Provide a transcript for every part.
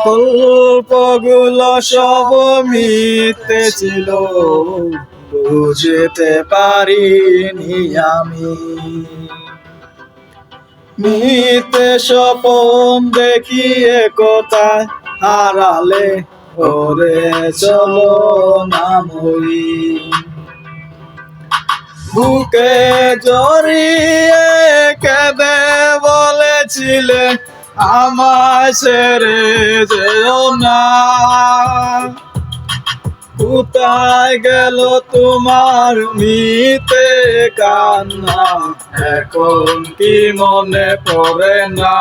গল্পগুলো সব মিথ্যে ছিল, বুঝতে পারিনি আমি। মিথ্যে স্বপন দেখিয়ে কোথায় হারালে, ওরে চলো না মই। বুকে জড়িয়ে কেঁদে বলেছিলে আমায় ছেড়ে যেও না। কোথায় গেল তোমার মিথ্যে কান্না, এখন কি মনে পড়ে না?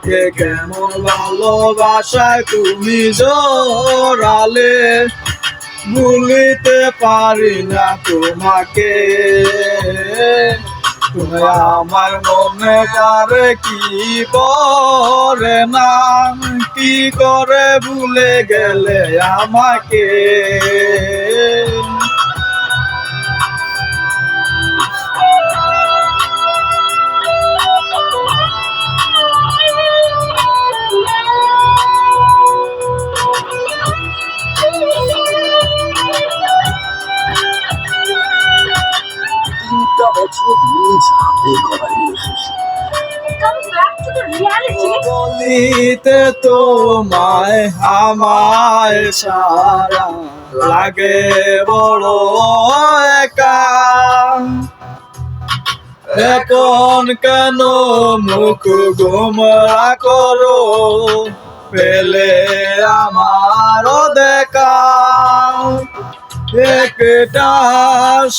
কে কেমন ভালোবাসায় তুমি জড়ালে, ভুলিতে পারি না তোমাকে। তুমি আমার মনে করে কি পড়ে না, কি করে ভুলে গেলে আমাকে। বলিতে তোমায় আমায় সারা লাগে বড় একা। এখন কেন মুখ গোমরা করো, পেলে আমারও দেখা। একটা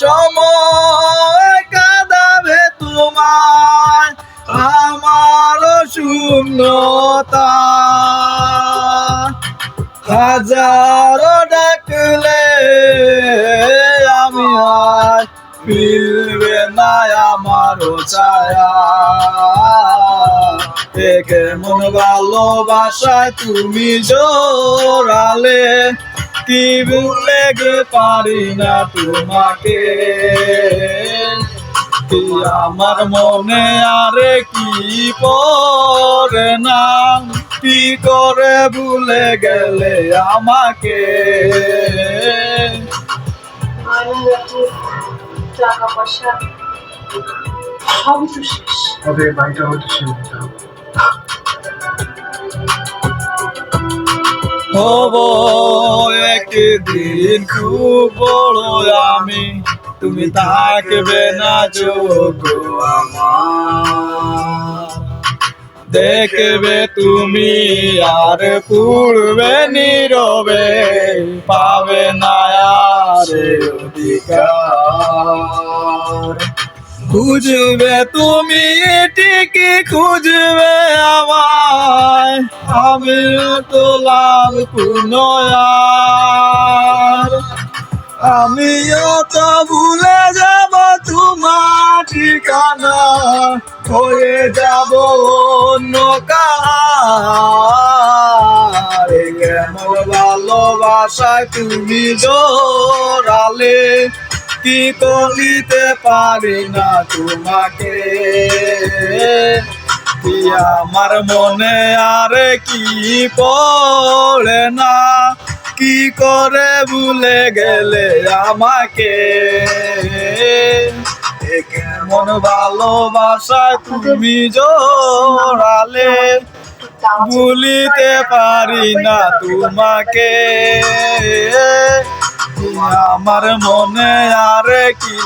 সময় কাঁদাবে তোমায় আমার শূন্যতা। হাজারো ডাকলে আমি আর ফিরবে না আমারও ছায়া। কেমন ভালোবাসায় তুমি জড়ালে, কি ভুলে পারি না তোমাকে। কি আমার মনে আরে কি পড়ে না, কি করে ভুলে গেলে আমাকে। টাকা পয়সা সবই তো শেষ। তবে বাড়িটা হয়তো ছিল হব একদিন খুব বড় আমি, তুমি থাকবে না যোগ্য আমার। দেখবে তুমি আর পূর্বে নীরবে, পাবে না আর অধিকার। খুঁজবে তুমি ঠিকই খুঁজবে আমায়, আমি তো লাভ পুনয়ার। আমিও তো ভুলে যাব তোমার ঠিকানা, হয়ে যাব অন্য কার। কেমন ভালোবাসায় তুমি জড়ালে, কি করিতে পারি না তোমাকে। কি আমার মনে আরে কি পড়ে না, কি করে ভুলে গেলে আমাকে। কেমন ভালোবাসায় তুমি জড়ালে, ভুলিতে পারি না তোমাকে। আমার মনে আরে কি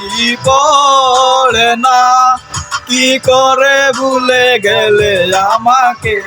পড়ে না, কি করে ভুলে গেলে আমাকে।